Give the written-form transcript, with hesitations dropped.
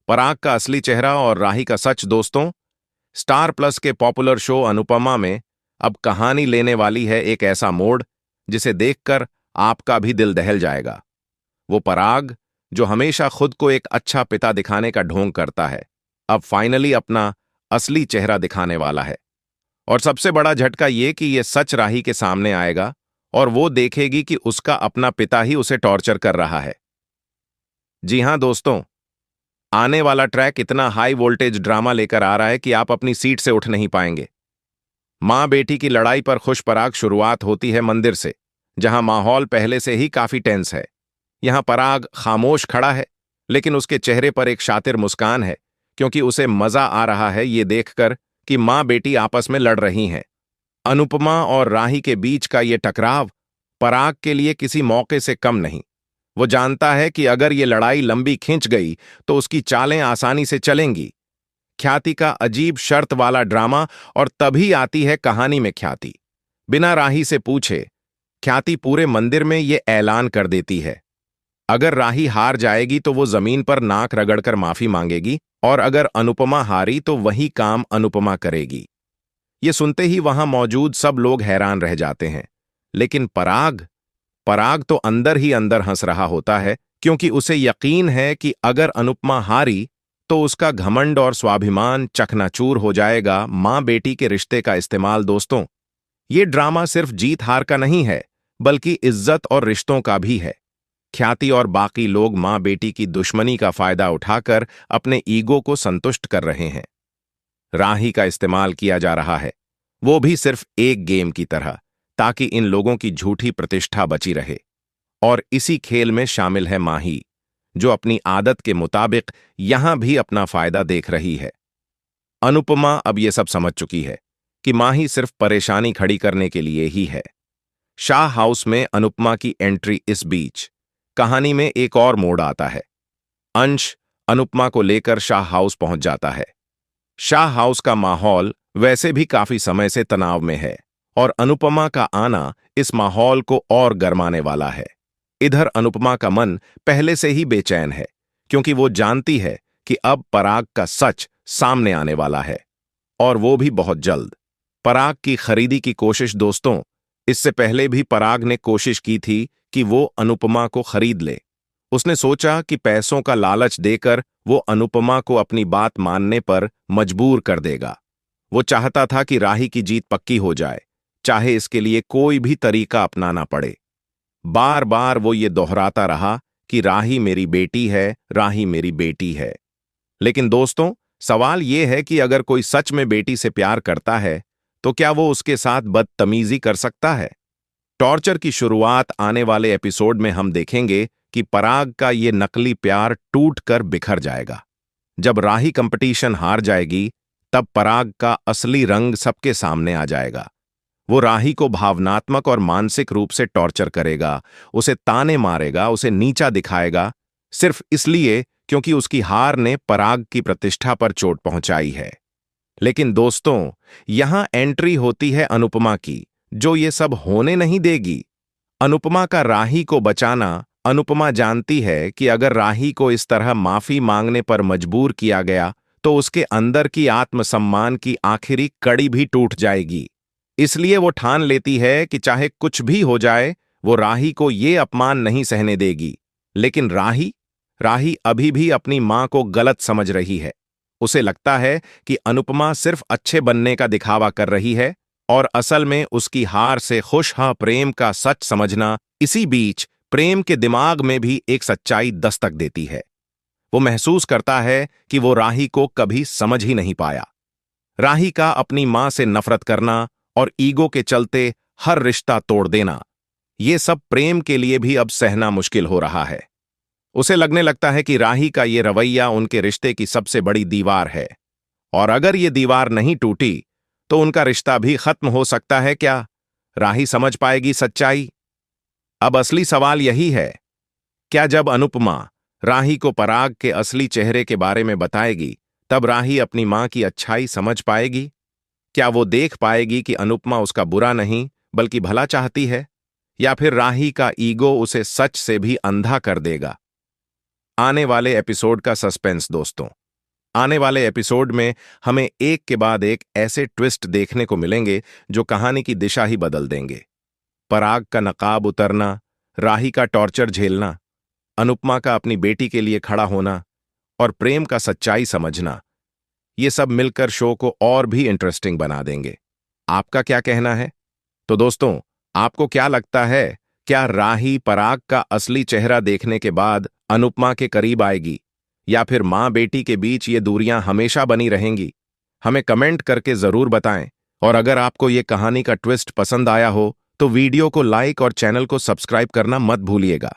पराग का असली चेहरा और राही का सच। दोस्तों, स्टार प्लस के पॉपुलर शो अनुपमा में अब कहानी लेने वाली है एक ऐसा मोड़ जिसे देखकर आपका भी दिल दहल जाएगा। वो पराग जो हमेशा खुद को एक अच्छा पिता दिखाने का ढोंग करता है, अब फाइनली अपना असली चेहरा दिखाने वाला है। और सबसे बड़ा झटका ये कि ये सच राही के सामने आएगा और वो देखेगी कि उसका अपना पिता ही उसे टॉर्चर कर रहा है। जी हां दोस्तों, आने वाला ट्रैक इतना हाई वोल्टेज ड्रामा लेकर आ रहा है कि आप अपनी सीट से उठ नहीं पाएंगे। मां बेटी की लड़ाई पर खुश पराग शुरुआत होती है मंदिर से, जहां माहौल पहले से ही काफी टेंस है। यहां पराग खामोश खड़ा है, लेकिन उसके चेहरे पर एक शातिर मुस्कान है, क्योंकि उसे मजा आ रहा है ये देखकर कि मां बेटी आपस में लड़ रही हैं। अनुपमा और राही के बीच का ये टकराव पराग के लिए किसी मौके से कम नहीं। वो जानता है कि अगर ये लड़ाई लंबी खिंच गई तो उसकी चालें आसानी से चलेंगी। ख्याति का अजीब शर्त वाला ड्रामा, और तभी आती है कहानी में ख्याति। बिना राही से पूछे ख्याति पूरे मंदिर में ये ऐलान कर देती है, अगर राही हार जाएगी तो वो जमीन पर नाक रगड़कर माफी मांगेगी, और अगर अनुपमा हारी तो वही काम अनुपमा करेगी। ये सुनते ही वहां मौजूद सब लोग हैरान रह जाते हैं, लेकिन पराग पराग तो अंदर ही अंदर हंस रहा होता है, क्योंकि उसे यकीन है कि अगर अनुपमा हारी तो उसका घमंड और स्वाभिमान चकनाचूर हो जाएगा। मां बेटी के रिश्ते का इस्तेमाल। दोस्तों, ये ड्रामा सिर्फ जीत हार का नहीं है, बल्कि इज्जत और रिश्तों का भी है। ख्याति और बाकी लोग मां बेटी की दुश्मनी का फायदा उठाकर अपने ईगो को संतुष्ट कर रहे हैं। राही का इस्तेमाल किया जा रहा है, वो भी सिर्फ एक गेम की तरह, ताकि इन लोगों की झूठी प्रतिष्ठा बची रहे। और इसी खेल में शामिल है माही, जो अपनी आदत के मुताबिक यहां भी अपना फायदा देख रही है। अनुपमा अब यह सब समझ चुकी है कि माही सिर्फ परेशानी खड़ी करने के लिए ही है। शाह हाउस में अनुपमा की एंट्री। इस बीच कहानी में एक और मोड़ आता है। अंश अनुपमा को लेकर शाह हाउस पहुंच जाता है। शाह हाउस का माहौल वैसे भी काफी समय से तनाव में है, और अनुपमा का आना इस माहौल को और गरमाने वाला है। इधर अनुपमा का मन पहले से ही बेचैन है, क्योंकि वो जानती है कि अब पराग का सच सामने आने वाला है, और वो भी बहुत जल्द। पराग की खरीदी की कोशिश। दोस्तों, इससे पहले भी पराग ने कोशिश की थी कि वो अनुपमा को खरीद ले। उसने सोचा कि पैसों का लालच देकर वो अनुपमा को अपनी बात मानने पर मजबूर कर देगा। वो चाहता था कि राही की जीत पक्की हो जाए, चाहे इसके लिए कोई भी तरीका अपनाना पड़े। बार बार वो ये दोहराता रहा कि राही मेरी बेटी है, राही मेरी बेटी है। लेकिन दोस्तों, सवाल ये है कि अगर कोई सच में बेटी से प्यार करता है, तो क्या वो उसके साथ बदतमीजी कर सकता है? टॉर्चर की शुरुआत आने वाले एपिसोड में हम देखेंगे कि पराग का ये नकली प्यार टूट कर बिखर जाएगा। जब राही कंपटीशन हार जाएगी, तब पराग का असली रंग सबके सामने आ जाएगा। वो राही को भावनात्मक और मानसिक रूप से टॉर्चर करेगा, उसे ताने मारेगा, उसे नीचा दिखाएगा, सिर्फ इसलिए क्योंकि उसकी हार ने पराग की प्रतिष्ठा पर चोट पहुंचाई है। लेकिन दोस्तों, यहां एंट्री होती है अनुपमा की, जो ये सब होने नहीं देगी। अनुपमा का राही को बचाना। अनुपमा जानती है कि अगर राही को इस तरह माफी मांगने पर मजबूर किया गया, तो उसके अंदर की आत्मसम्मान की आखिरी कड़ी भी टूट जाएगी। इसलिए वो ठान लेती है कि चाहे कुछ भी हो जाए, वो राही को ये अपमान नहीं सहने देगी। लेकिन राही राही अभी भी अपनी मां को गलत समझ रही है। उसे लगता है कि अनुपमा सिर्फ अच्छे बनने का दिखावा कर रही है, और असल में उसकी हार से खुश प्रेम का सच समझना। इसी बीच प्रेम के दिमाग में भी एक सच्चाई दस्तक देती है। वो महसूस करता है कि वो राही को कभी समझ ही नहीं पाया। राही का अपनी मां से नफरत करना और ईगो के चलते हर रिश्ता तोड़ देना, ये सब प्रेम के लिए भी अब सहना मुश्किल हो रहा है। उसे लगने लगता है कि राही का ये रवैया उनके रिश्ते की सबसे बड़ी दीवार है, और अगर ये दीवार नहीं टूटी तो उनका रिश्ता भी खत्म हो सकता है। क्या राही समझ पाएगी सच्चाई? अब असली सवाल यही है, क्या जब अनुपमा राही को पराग के असली चेहरे के बारे में बताएगी, तब राही अपनी मां की अच्छाई समझ पाएगी? क्या वो देख पाएगी कि अनुपमा उसका बुरा नहीं बल्कि भला चाहती है? या फिर राही का ईगो उसे सच से भी अंधा कर देगा? आने वाले एपिसोड का सस्पेंस दोस्तों। आने वाले एपिसोड में हमें एक के बाद एक ऐसे ट्विस्ट देखने को मिलेंगे जो कहानी की दिशा ही बदल देंगे। पराग का नकाब उतरना, राही का टॉर्चर झेलना, अनुपमा का अपनी बेटी के लिए खड़ा होना और प्रेम का सच्चाई समझना, ये सब मिलकर शो को और भी इंटरेस्टिंग बना देंगे। आपका क्या कहना है? तो दोस्तों, आपको क्या लगता है, क्या राही पराग का असली चेहरा देखने के बाद अनुपमा के करीब आएगी या फिर मां बेटी के बीच ये दूरियां हमेशा बनी रहेंगी? हमें कमेंट करके जरूर बताएं। और अगर आपको ये कहानी का ट्विस्ट पसंद आया हो तो वीडियो को लाइक और चैनल को सब्सक्राइब करना मत भूलिएगा।